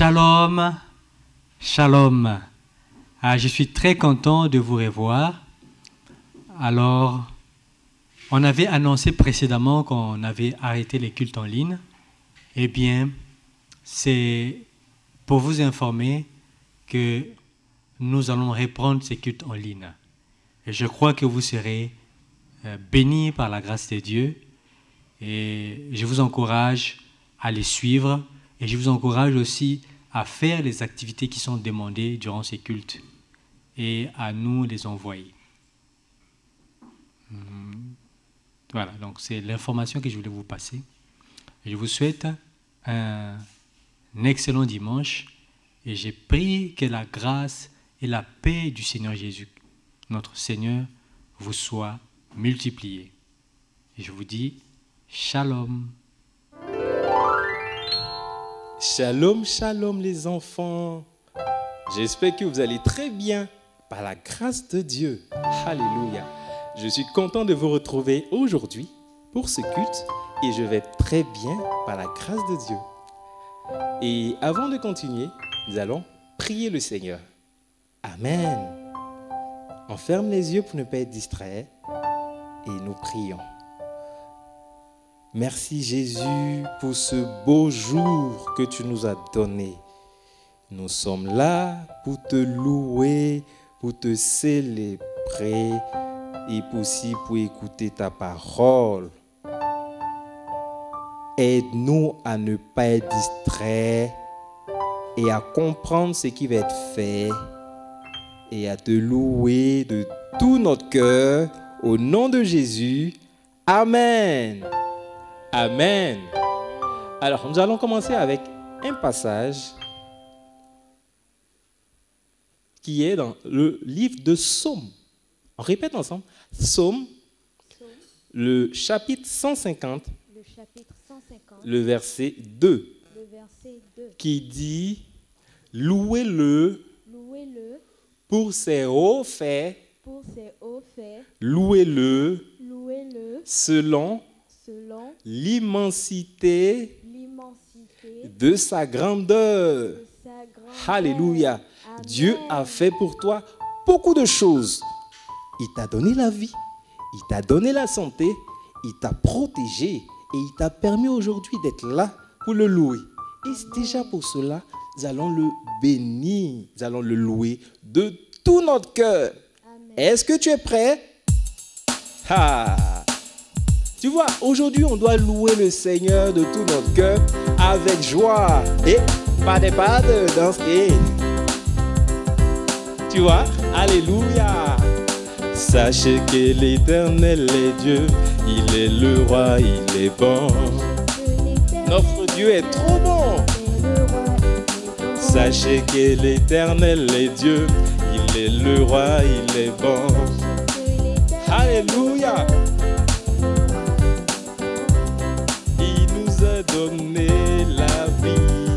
Shalom, shalom. Je suis très content de vous revoir. Alors, on avait annoncé précédemment qu'on avait arrêté les cultes en ligne. Eh bien, c'est pour vous informer que nous allons reprendre ces cultes en ligne. Et je crois que vous serez bénis par la grâce de Dieu. Et je vous encourage à les suivre. Et je vous encourage aussi à faire les activités qui sont demandées durant ces cultes et à nous les envoyer. Voilà, donc c'est l'information que je voulais vous passer. Je vous souhaite un excellent dimanche et j'ai prié que la grâce et la paix du Seigneur Jésus, notre Seigneur, vous soient multipliées. Et je vous dis shalom. Shalom, shalom les enfants. J'espère que vous allez très bien par la grâce de Dieu. Alléluia. Je suis content de vous retrouver aujourd'hui pour ce culte et je vais très bien par la grâce de Dieu. Et avant de continuer, nous allons prier le Seigneur. Amen. On ferme les yeux pour ne pas être distrait et nous prions. Merci Jésus pour ce beau jour que tu nous as donné. Nous sommes là pour te louer, pour te célébrer et aussi pour écouter ta parole. Aide-nous à ne pas être distraits et à comprendre ce qui va être fait et à te louer de tout notre cœur au nom de Jésus. Amen. Amen. Alors, nous allons commencer avec un passage qui est dans le livre de Psaume. On répète ensemble. Psaume, le chapitre 150, le verset 2, qui dit « Louez-le pour ses hauts faits, louez-le selon l'immensité de sa grandeur. » Alléluia. Dieu a fait pour toi beaucoup de choses. Il t'a donné la vie, il t'a donné la santé, il t'a protégé et il t'a permis aujourd'hui d'être là pour le louer. Et déjà pour cela, nous allons le bénir, nous allons le louer de tout notre cœur. Est-ce que tu es prêt? Tu vois, aujourd'hui, on doit louer le Seigneur de tout notre cœur avec joie. Et pas de danse. Tu vois, alléluia. Sachez que l'Éternel est Dieu, il est le roi, il est bon. Notre Dieu est trop bon. Sachez que l'Éternel est Dieu, il est le roi, il est bon. Alléluia. Il nous a donné la vie.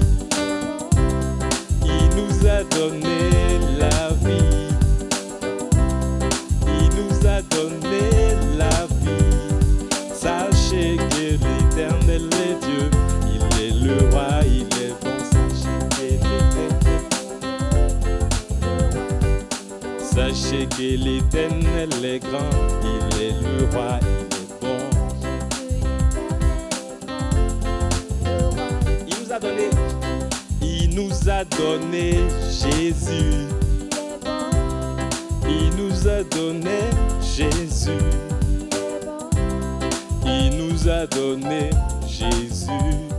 Il nous a donné la vie. Il nous a donné la vie. Sachez que l'Éternel est Dieu. Il est le roi, il est bon. Sachez que l'Éternel est grand. Il est le roi, il est bon. Il nous a donné. Il nous a donné Jésus. Il nous a donné Jésus. Il nous a donné Jésus.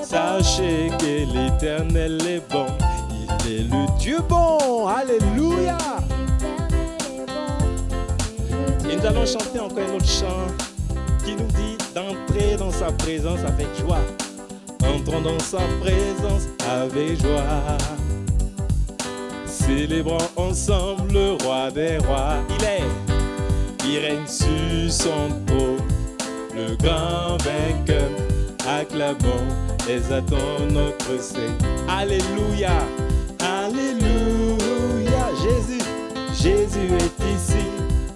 Sachez que l'Éternel est bon. Il est le Dieu bon. Alléluia. Et nous allons chanter encore un autre chant qui nous dit d'entrer dans sa présence avec joie. Entrons dans sa présence avec joie. Célébrons ensemble le roi des rois. Il règne sur son trône, le grand vainqueur. Acclamons, exaltons notre Seigneur. Alléluia, alléluia. Jésus est ici.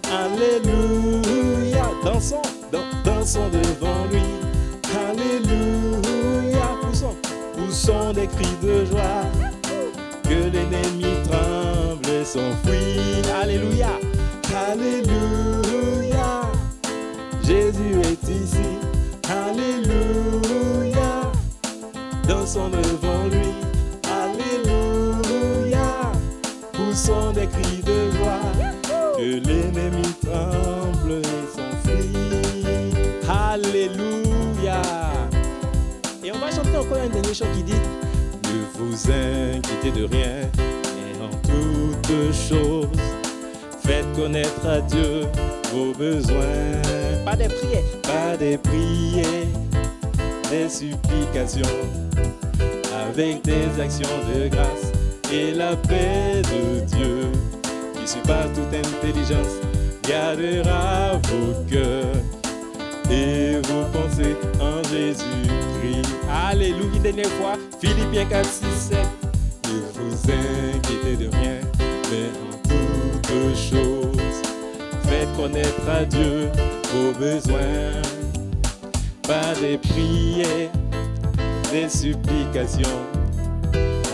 Alléluia. Dansons devant lui. Alléluia. Poussons des cris de joie. que l'ennemi tremble et s'enfuit. Alléluia. Et on va chanter encore un dernier chant qui dit: ne vous inquiétez de rien, mais en toutes choses, faites connaître à Dieu vos besoins. Pas des prières, des supplications, avec des actions de grâce, et la paix de Dieu, qui surpasse toute intelligence, gardera vos cœurs et vos pensées en Jésus-Christ. Alléluia. Une dernière fois, Philippiens 4, 6, 7. Ne vous inquiétez de rien, mais en toutes choses, faites connaître à Dieu vos besoins. Par des prières, des supplications,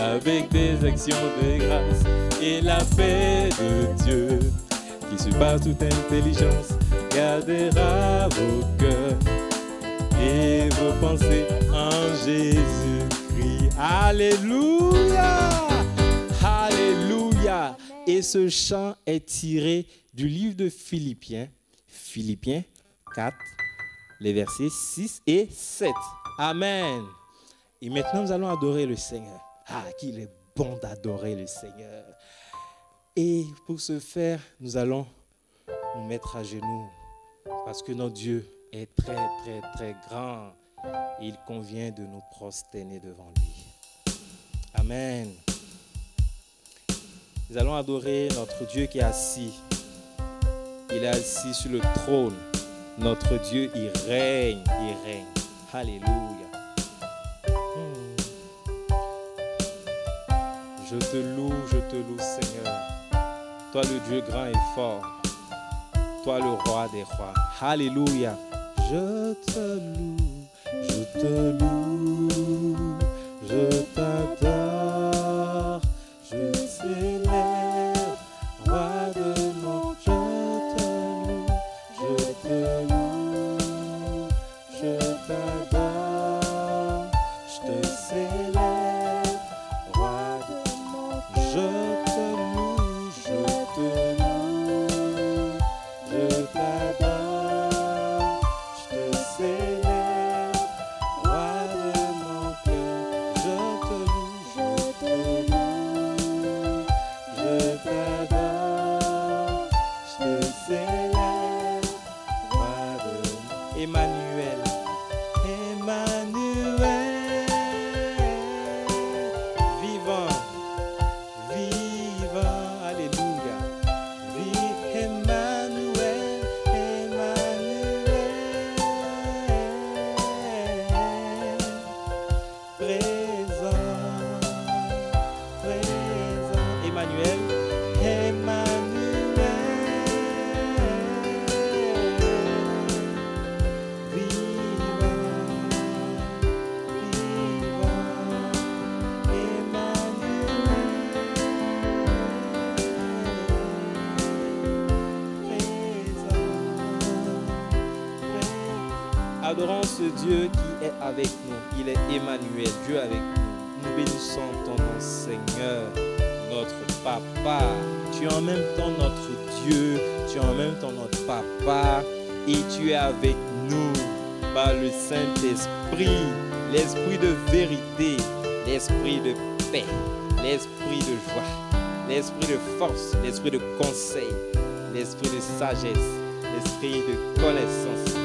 avec des actions de grâce, et la paix de Dieu, qui surpasse toute intelligence, gardera vos cœurs et vos pensées en Jésus-Christ. Alléluia! Alléluia! Et ce chant est tiré du livre de Philippiens, Philippiens 4, les versets 6 et 7. Amen. Et maintenant, nous allons adorer le Seigneur. Ah, qu'il est bon d'adorer le Seigneur. Et pour ce faire, nous allons nous mettre à genoux, parce que notre Dieu est très, très, très grand. Et il convient de nous prosterner devant lui. Amen. Nous allons adorer notre Dieu qui est assis. Il est assis sur le trône. Notre Dieu, il règne, il règne. Alléluia. Je te loue, Seigneur. Toi, le Dieu grand et fort. Toi, le roi des rois. Alléluia. Je te loue, je t'adore, je célèbre, roi de mon. Je te loue, je t'adore, je te célèbre, roi de mon. Je te loue, je t'adore, je te célèbre, roi de mon cœur. Je te loue, je t'adore, je te célèbre. Emmanuel, Emmanuel, vivant, vivant, alléluia. Emmanuel, Emmanuel, présent, présent, Emmanuel, Emmanuel. Adorons ce Dieu qui est avec nous. Il est Emmanuel, Dieu avec nous. Nous bénissons ton nom, Seigneur, notre Papa. Tu es en même temps notre Dieu, tu es en même temps notre Papa, et tu es avec nous par le Saint-Esprit, l'Esprit de vérité, l'Esprit de paix, l'Esprit de joie, l'Esprit de force, l'Esprit de conseil, l'Esprit de sagesse, l'Esprit de connaissance,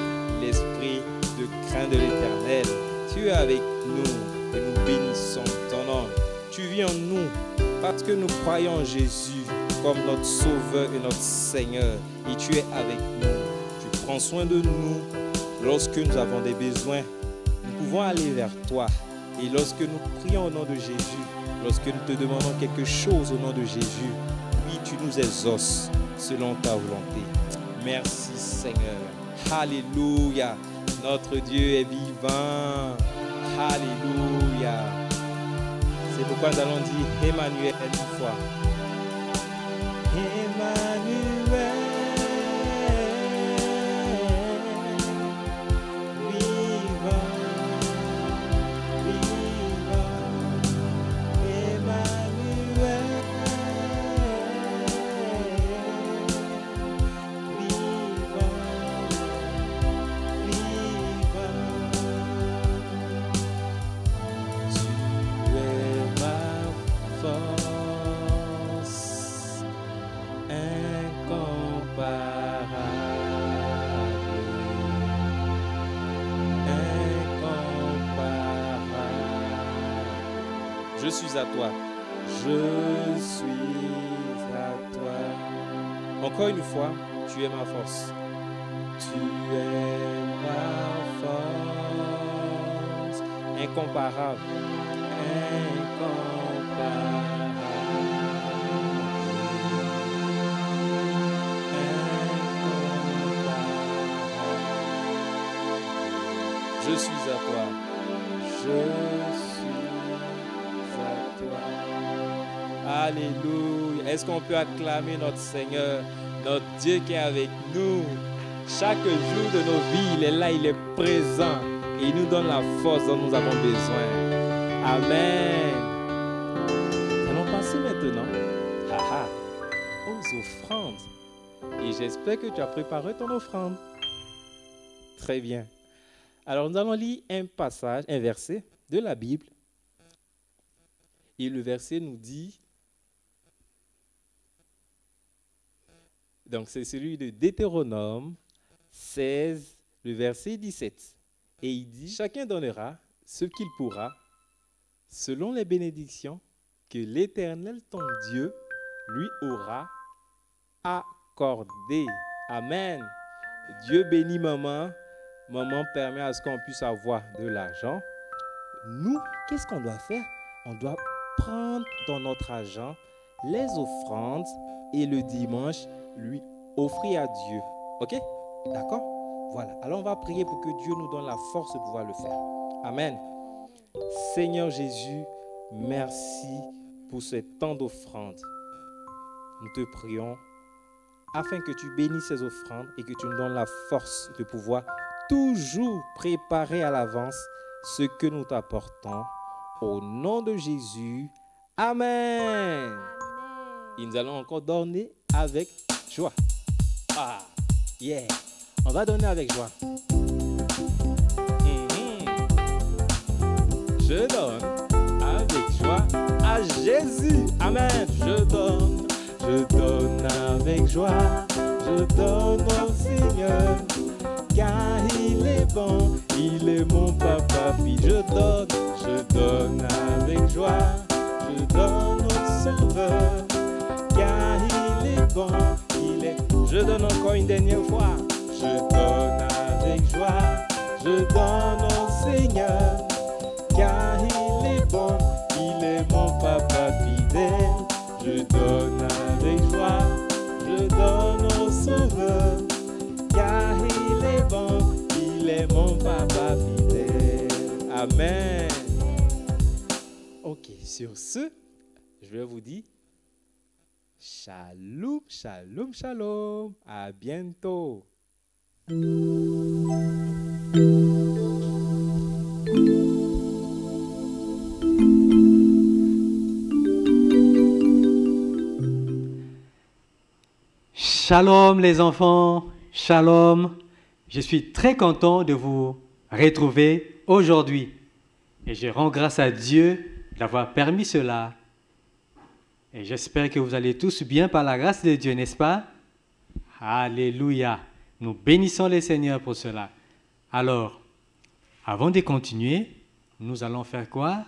l'Esprit de crainte de l'Éternel. Tu es avec nous et nous bénissons ton nom. Tu vis en nous parce que nous croyons en Jésus comme notre Sauveur et notre Seigneur. Et tu es avec nous. Tu prends soin de nous lorsque nous avons des besoins. Nous pouvons aller vers toi. Et lorsque nous prions au nom de Jésus, lorsque nous te demandons quelque chose au nom de Jésus, oui, tu nous exauces selon ta volonté. Merci Seigneur. Alléluia. Notre Dieu est vivant. Alléluia. C'est pourquoi nous allons dire Emmanuel une fois. Emmanuel. Je suis à toi. Je suis à toi. Encore une fois, tu es ma force. Tu es ma force. Incomparable. Je suis à toi. Je suis à toi. Alléluia. Est-ce qu'on peut acclamer notre Seigneur, notre Dieu qui est avec nous? Chaque jour de nos vies, il est là, il est présent. Et il nous donne la force dont nous avons besoin. Amen. Nous allons passer maintenant aux offrandes. Et j'espère que tu as préparé ton offrande. Très bien. Alors nous allons lire un passage, un verset de la Bible. Et le verset nous dit, donc c'est celui de Deutéronome 16, le verset 17. Et il dit, chacun donnera ce qu'il pourra, selon les bénédictions que l'Éternel, ton Dieu, lui aura accordées. Amen. Dieu bénit maman. Maman permet à ce qu'on puisse avoir de l'argent. Nous, qu'est-ce qu'on doit faire? On doit prendre dans notre argent les offrandes et le dimanche, lui offrir à Dieu. Ok? D'accord? Voilà. Alors on va prier pour que Dieu nous donne la force de pouvoir le faire. Amen. Seigneur Jésus, merci pour ce temps d'offrande. Nous te prions afin que tu bénisses ces offrandes et que tu nous donnes la force de pouvoir toujours préparer à l'avance ce que nous t'apportons. Au nom de Jésus. Amen. Et nous allons encore donner avec joie. Ah, yeah. On va donner avec joie. Je donne avec joie à Jésus. Amen. Je donne avec joie. Je donne au Seigneur. Car il est bon, il est mon papa, fille. Je donne avec joie. Je donne au Sauveur. Car il est bon, il est. Je donne encore une dernière fois. Je donne avec joie. Je donne au Seigneur. Car il est bon, il est mon papa fidèle. Je donne avec joie. Je donne au Sauveur. Car il est bon, il est mon papa fidèle. Amen. Ok, sur ce, je vais vous dire shalom, shalom, shalom. À bientôt. Shalom les enfants, shalom. Je suis très content de vous retrouver aujourd'hui. Et je rends grâce à Dieu d'avoir permis cela. Et j'espère que vous allez tous bien par la grâce de Dieu, n'est-ce pas? Alléluia. Nous bénissons le Seigneur pour cela. Alors, avant de continuer, nous allons faire quoi?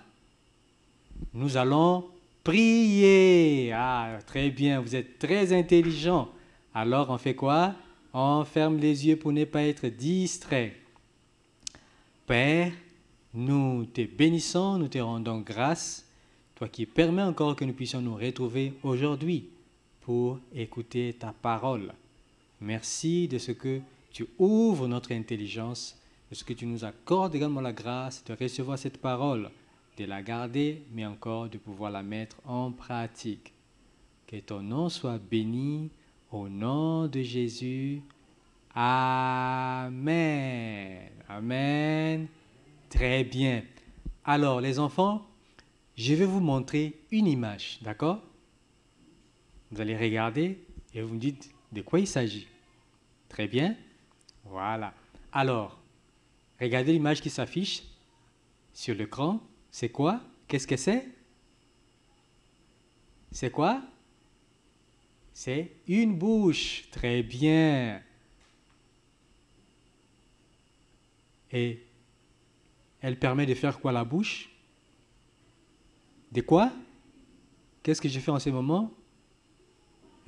Nous allons prier. Ah, très bien, vous êtes très intelligents. Alors, on fait quoi? On ferme les yeux pour ne pas être distrait. Père, nous te bénissons, nous te rendons grâce, toi qui permets encore que nous puissions nous retrouver aujourd'hui pour écouter ta parole. Merci de ce que tu ouvres notre intelligence, de ce que tu nous accordes également la grâce de recevoir cette parole, de la garder, mais encore de pouvoir la mettre en pratique. Que ton nom soit béni au nom de Jésus. Amen. Amen. Très bien. Alors, les enfants, je vais vous montrer une image, d'accord? Vous allez regarder et vous me dites de quoi il s'agit. Très bien. Voilà. Alors, regardez l'image qui s'affiche sur l'écran. C'est quoi? Qu'est-ce que c'est? C'est quoi? C'est une bouche. Très bien. Et elle permet de faire quoi la bouche? De quoi? Qu'est-ce que je fais en ce moment?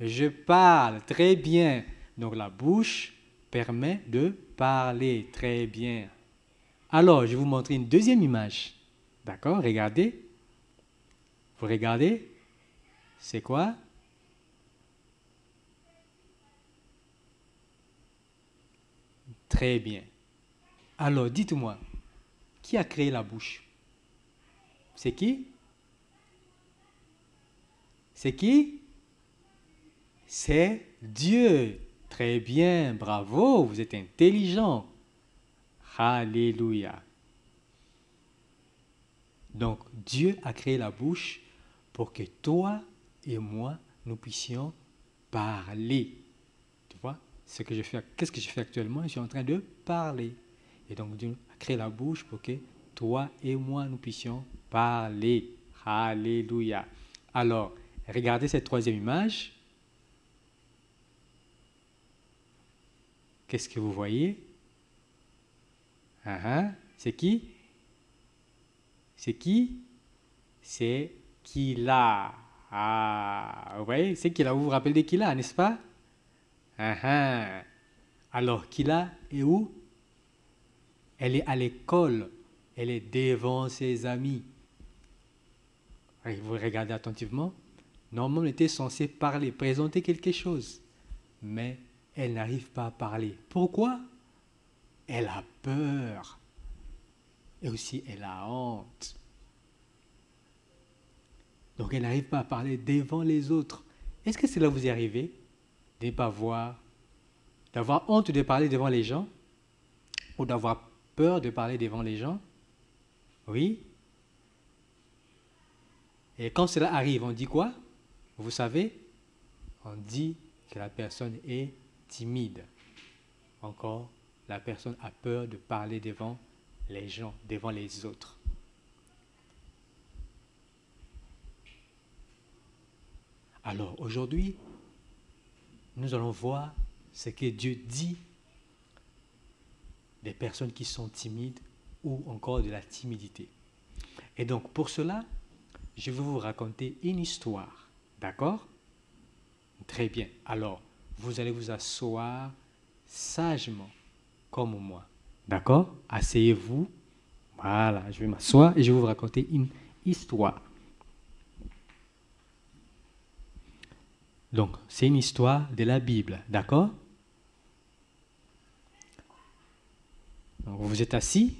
Je parle. Très bien. Donc la bouche permet de parler. Très bien. Alors, je vais vous montrer une deuxième image. D'accord? Regardez. Vous regardez? C'est quoi? Très bien. Alors, dites-moi, qui a créé la bouche? C'est qui? C'est qui? C'est Dieu. Très bien, bravo, vous êtes intelligent. Alléluia. Donc, Dieu a créé la bouche pour que toi et moi, nous puissions parler. Tu vois, qu'est-ce que je fais actuellement? Je suis en train de parler. Et donc, Dieu a créé la bouche pour que toi et moi, nous puissions parler. Alléluia. Alors, regardez cette troisième image. Qu'est-ce que vous voyez? C'est qui? C'est qui? C'est Kila. Ah, vous voyez, c'est Kila. Vous vous rappelez de Kila, n'est-ce pas? Alors, Kila est où? Elle est à l'école. Elle est devant ses amis. Vous regardez attentivement. Normalement, on était censé parler, présenter quelque chose. Mais elle n'arrive pas à parler. Pourquoi? Elle a peur. Et aussi, elle a honte. Donc, elle n'arrive pas à parler devant les autres. Est-ce que cela vous est arrivé de ne pas voir, d'avoir honte de parler devant les gens ou d'avoir peur de parler devant les gens? Oui. Et quand cela arrive, on dit quoi? Vous savez? On dit que la personne est timide. Encore, la personne a peur de parler devant les gens, devant les autres. Alors aujourd'hui, nous allons voir ce que Dieu dit des personnes qui sont timides ou encore de la timidité. Et donc pour cela, je vais vous raconter une histoire. D'accord? Très bien. Alors, vous allez vous asseoir sagement comme moi. D'accord? Asseyez-vous. Voilà, je vais m'asseoir et je vais vous raconter une histoire. Donc, c'est une histoire de la Bible, d'accord? Donc, vous êtes assis?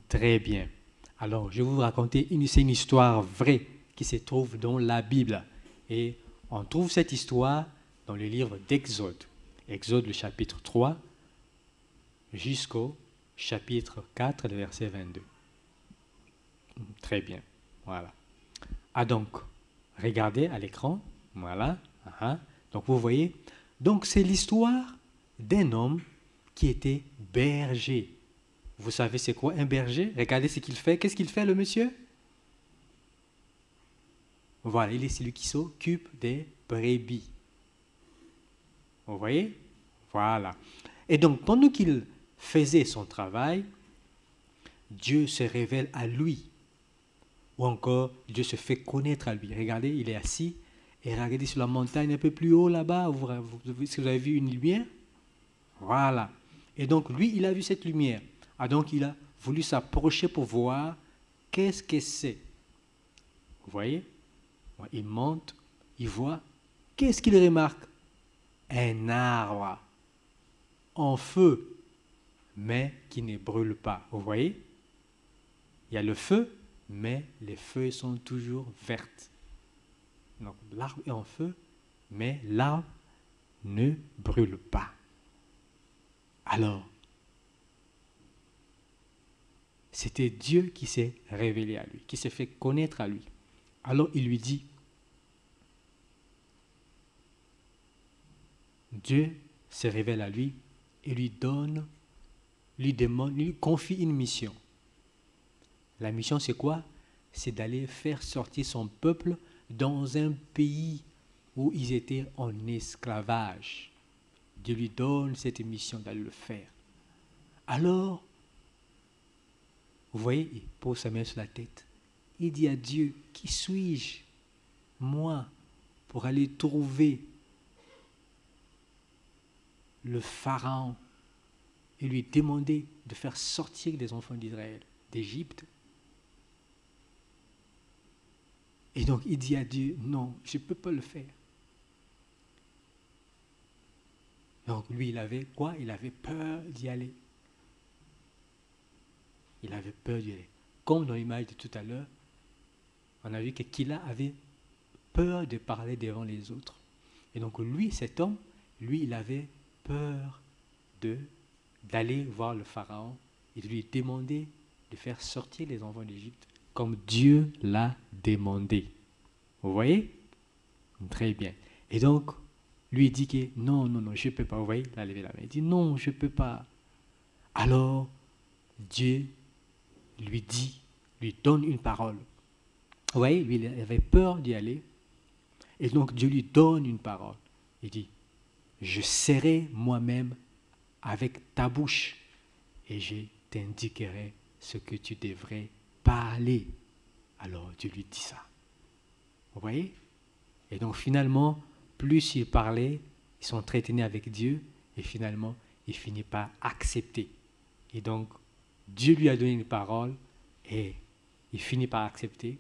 Très bien. Alors, je vais vous raconter c'est une histoire vraie qui se trouve dans la Bible. Et on trouve cette histoire dans le livre d'Exode. Exode, le chapitre 3, jusqu'au chapitre 4, le verset 22. Très bien. Voilà. Ah donc, regardez à l'écran. Voilà. Donc vous voyez, donc c'est l'histoire d'un homme qui était berger. Vous savez c'est quoi un berger? Regardez ce qu'il fait. Qu'est-ce qu'il fait le monsieur? Voilà, il est celui qui s'occupe des brebis. Vous voyez? Voilà. Et donc pendant qu'il faisait son travail, Dieu se révèle à lui. Ou encore, Dieu se fait connaître à lui. Regardez, il est assis. Et regardez sur la montagne un peu plus haut là-bas, vous avez vu une lumière? Voilà. Et donc lui, il a vu cette lumière. Ah, donc il a voulu s'approcher pour voir qu'est-ce que c'est. Vous voyez? Il monte, il voit. Qu'est-ce qu'il remarque? Un arbre en feu, mais qui ne brûle pas. Vous voyez? Il y a le feu, mais les feuilles sont toujours vertes. Donc l'arbre est en feu, mais l'arbre ne brûle pas. Alors, c'était Dieu qui s'est révélé à lui, qui s'est fait connaître à lui. Alors il lui dit, Dieu se révèle à lui et lui donne, lui demande, lui confie une mission. La mission c'est quoi? C'est d'aller faire sortir son peuple dans un pays où ils étaient en esclavage. Dieu lui donne cette mission d'aller le faire. Alors, vous voyez, il pose sa main sur la tête. il dit à Dieu, qui suis-je, moi, pour aller trouver le Pharaon et lui demander de faire sortir les enfants d'Israël d'Égypte. Et donc il dit à Dieu, non, je ne peux pas le faire. Donc lui, il avait quoi? Il avait peur d'y aller. Il avait peur d'y aller. Comme dans l'image de tout à l'heure, on a vu que Kila avait peur de parler devant les autres. Et donc lui, cet homme, lui, il avait peur d'aller voir le Pharaon et de lui demander de faire sortir les enfants d'Égypte comme Dieu l'a demandé. Vous voyez? Très bien. Et donc, lui il dit que non, je ne peux pas. Vous voyez, il a levé la main. Il dit non, je ne peux pas. Alors, Dieu lui donne une parole. Vous voyez, lui, il avait peur d'y aller. Et donc, Dieu lui donne une parole. Il dit, je serai moi-même avec ta bouche et je t'indiquerai ce que tu devrais parler. Alors, Dieu lui dit ça. Vous voyez? Et donc, finalement, plus il parlait, il s'entretenait avec Dieu et finalement, il finit par accepter. Et donc, Dieu lui a donné une parole et il finit par accepter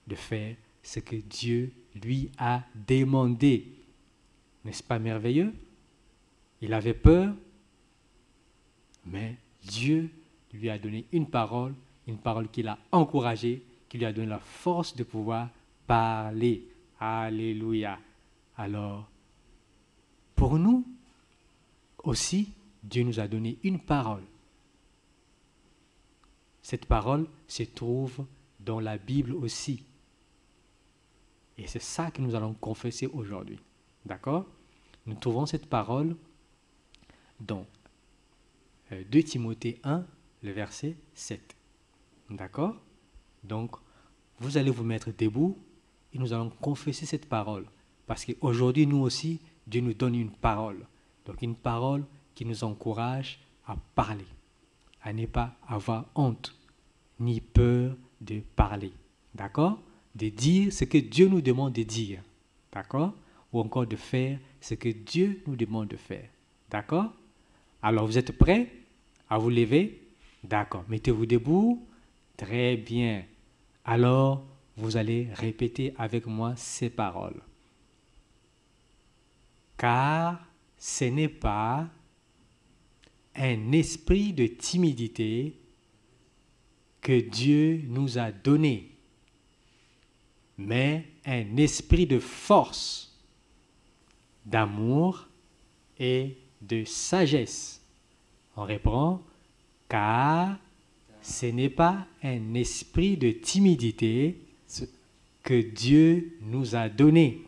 de faire ce que Dieu lui a demandé. N'est-ce pas merveilleux? Il avait peur, mais Dieu lui a donné une parole qui l'a encouragé, qui lui a donné la force de pouvoir parler. Alléluia. Alors, pour nous aussi, Dieu nous a donné une parole. Cette parole se trouve dans la Bible aussi. Et c'est ça que nous allons confesser aujourd'hui. D'accord? Nous trouvons cette parole dans 2 Timothée 1, le verset 7. D'accord? Donc, vous allez vous mettre debout et nous allons confesser cette parole. Parce qu'aujourd'hui, nous aussi, Dieu nous donne une parole. Donc, une parole qui nous encourage à parler, à ne pas avoir honte, ni peur de parler. D'accord? De dire ce que Dieu nous demande de dire. D'accord? Ou encore de faire ce que Dieu nous demande de faire. D'accord? Alors, vous êtes prêts à vous lever? D'accord. Mettez-vous debout. Très bien. Alors, vous allez répéter avec moi ces paroles. Car ce n'est pas un esprit de timidité que Dieu nous a donné, mais un esprit de force, d'amour et de sagesse. On reprend, car ce n'est pas un esprit de timidité que Dieu nous a donné,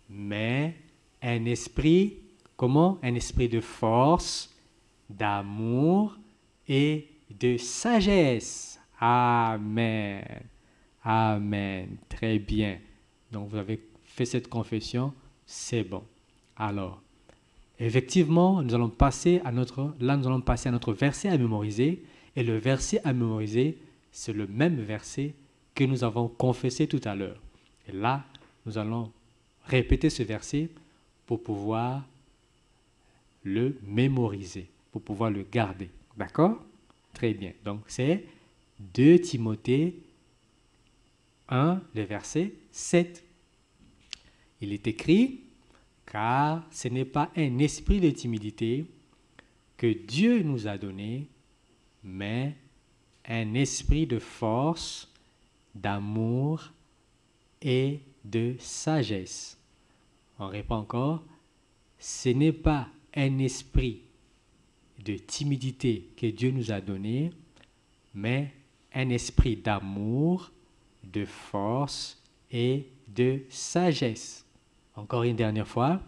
mais un esprit, comment? Un esprit de force, d'amour et de sagesse. Amen. Amen. Très bien. Donc, vous avez fait cette confession, c'est bon. Alors, effectivement, nous allons passer à notre verset à mémoriser. Et le verset à mémoriser, c'est le même verset que nous avons confessé tout à l'heure. Et là, nous allons répéter ce verset pour pouvoir le mémoriser, pour pouvoir le garder. D'accord? Très bien. Donc, c'est 2 Timothée 1, le verset 7. Il est écrit, car ce n'est pas un esprit de timidité que Dieu nous a donné, mais un esprit de force, d'amour et de sagesse. On répond encore, ce n'est pas un esprit de timidité que Dieu nous a donné, mais un esprit d'amour, de force et de sagesse. Encore une dernière fois,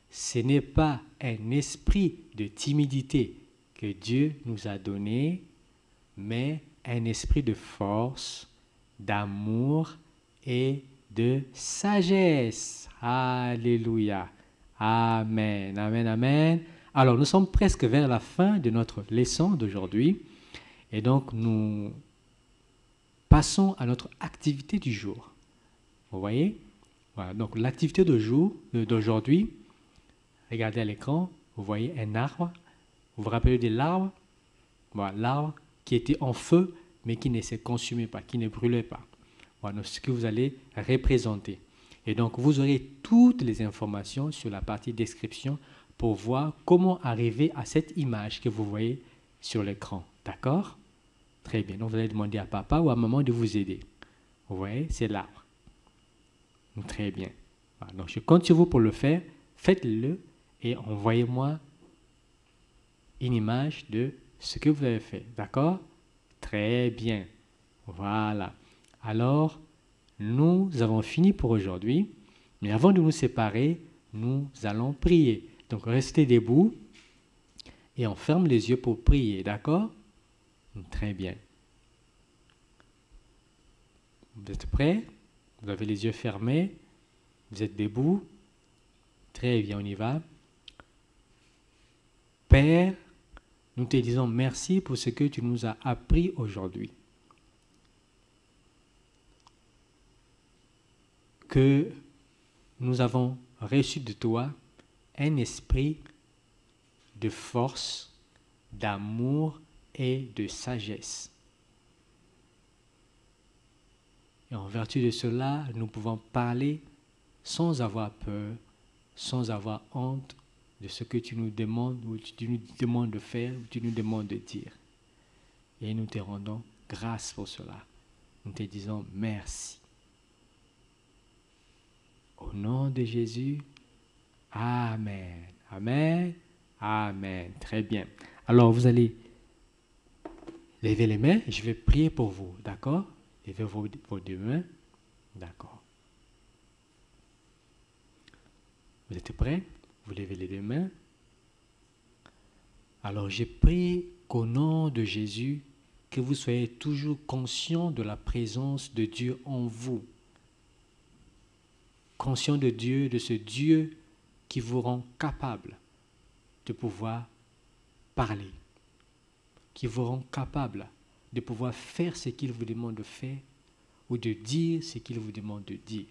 ce n'est pas un esprit de timidité que Dieu nous a donné, mais un esprit de force, d'amour et de sagesse. Alléluia. Amen, amen, amen. Alors, nous sommes presque vers la fin de notre leçon d'aujourd'hui. Et donc, nous passons à notre activité du jour. Vous voyez? Voilà, donc l'activité d'aujourd'hui, regardez à l'écran, vous voyez un arbre. Vous vous rappelez de l'arbre? Voilà, l'arbre qui était en feu, mais qui ne se consumait pas, qui ne brûlait pas. Voilà ce que vous allez représenter. Et donc, vous aurez toutes les informations sur la partie description pour voir comment arriver à cette image que vous voyez sur l'écran. D'accord? Très bien. Donc, vous allez demander à papa ou à maman de vous aider. Vous voyez, c'est l'arbre. Très bien. Voilà, donc, je compte sur vous pour le faire. Faites-le et envoyez-moi une image de ce que vous avez fait. D'accord? Très bien. Voilà. Alors, nous avons fini pour aujourd'hui. Mais avant de nous séparer, nous allons prier. Donc, restez debout et on ferme les yeux pour prier. D'accord? Très bien. Vous êtes prêts? Vous avez les yeux fermés? Vous êtes debout? Très bien, on y va. Père, nous te disons merci pour ce que tu nous as appris aujourd'hui. Que nous avons reçu de toi un esprit de force, d'amour et de sagesse. Et en vertu de cela, nous pouvons parler sans avoir peur, sans avoir honte de ce que tu nous demandes, ou tu nous demandes de faire, ou tu nous demandes de dire. Et nous te rendons grâce pour cela. Nous te disons merci. Au nom de Jésus, Amen. Amen. Amen. Très bien. Alors, vous allez lever les mains. Je vais prier pour vous. D'accord? Levez vos deux mains. D'accord. Vous êtes prêts? Vous levez les deux mains. Alors, je prie qu'au nom de Jésus, que vous soyez toujours conscients de la présence de Dieu en vous. Conscient de Dieu, de ce Dieu qui vous rend capable de pouvoir parler, qui vous rend capable de pouvoir faire ce qu'il vous demande de faire ou de dire ce qu'il vous demande de dire.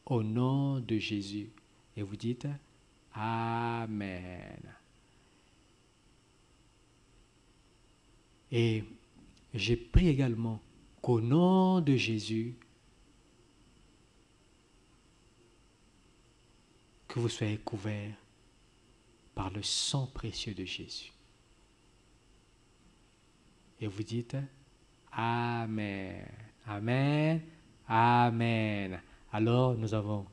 Au nom de Jésus. Et vous dites Amen. Et je prie également qu'au nom de Jésus, que vous soyez couverts par le sang précieux de Jésus. Et vous dites Amen, Amen, Amen. Alors, nous avons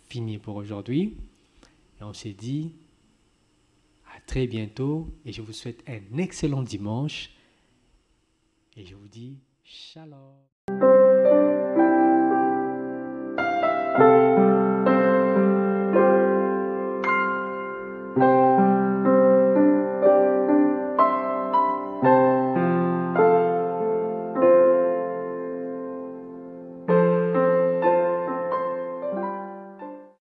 fini pour aujourd'hui. Et on s'est dit à très bientôt. Et je vous souhaite un excellent dimanche. Et je vous dis Shalom.